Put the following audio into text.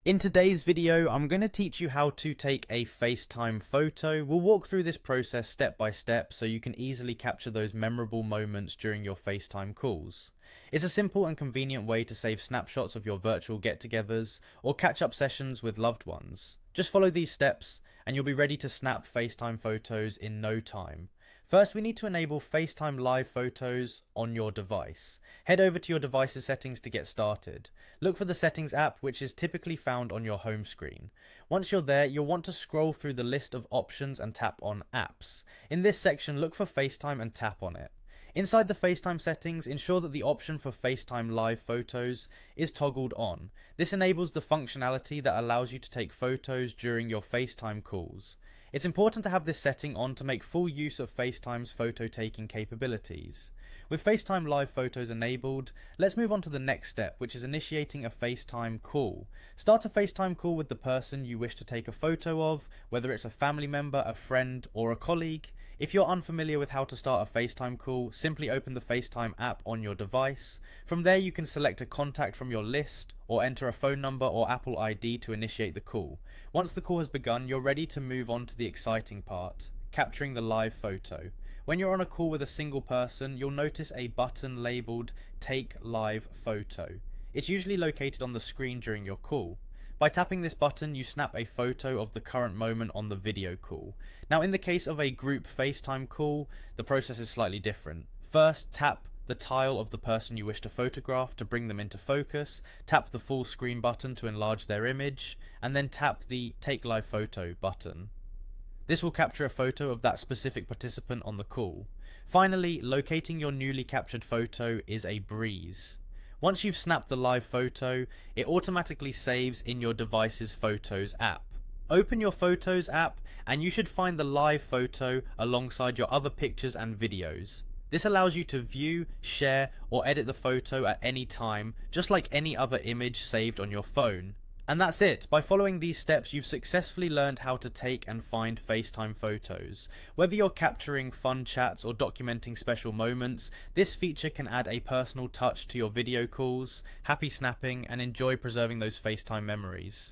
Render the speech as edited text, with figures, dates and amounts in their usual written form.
In today's video, I'm going to teach you how to take a FaceTime photo. We'll walk through this process step by step so you can easily capture those memorable moments during your FaceTime calls. It's a simple and convenient way to save snapshots of your virtual get-togethers or catch-up sessions with loved ones. Just follow these steps and you'll be ready to snap FaceTime photos in no time. First, we need to enable FaceTime Live Photos on your device. Head over to your device's settings to get started. Look for the Settings app, which is typically found on your home screen. Once you're there, you'll want to scroll through the list of options and tap on Apps. In this section, look for FaceTime and tap on it. Inside the FaceTime settings, ensure that the option for FaceTime Live Photos is toggled on. This enables the functionality that allows you to take photos during your FaceTime calls. It's important to have this setting on to make full use of FaceTime's photo taking capabilities. With FaceTime Live Photos enabled, let's move on to the next step, which is initiating a FaceTime call. Start a FaceTime call with the person you wish to take a photo of, whether it's a family member, a friend, or a colleague. If you're unfamiliar with how to start a FaceTime call, simply open the FaceTime app on your device. From there, you can select a contact from your list or enter a phone number or Apple ID to initiate the call. Once the call has begun, you're ready to move on to the exciting part, capturing the live photo. When you're on a call with a single person, you'll notice a button labeled Take Live Photo. It's usually located on the screen during your call. By tapping this button, you snap a photo of the current moment on the video call. Now, in the case of a group FaceTime call, the process is slightly different. First, tap the tile of the person you wish to photograph to bring them into focus, tap the full screen button to enlarge their image, and then tap the Take Live Photo button. This will capture a photo of that specific participant on the call. Finally, locating your newly captured photo is a breeze. Once you've snapped the live photo, it automatically saves in your device's Photos app. Open your Photos app and you should find the live photo alongside your other pictures and videos. This allows you to view, share, or edit the photo at any time, just like any other image saved on your phone. And that's it. By following these steps, you've successfully learned how to take and find FaceTime photos. Whether you're capturing fun chats or documenting special moments, this feature can add a personal touch to your video calls. Happy snapping and enjoy preserving those FaceTime memories.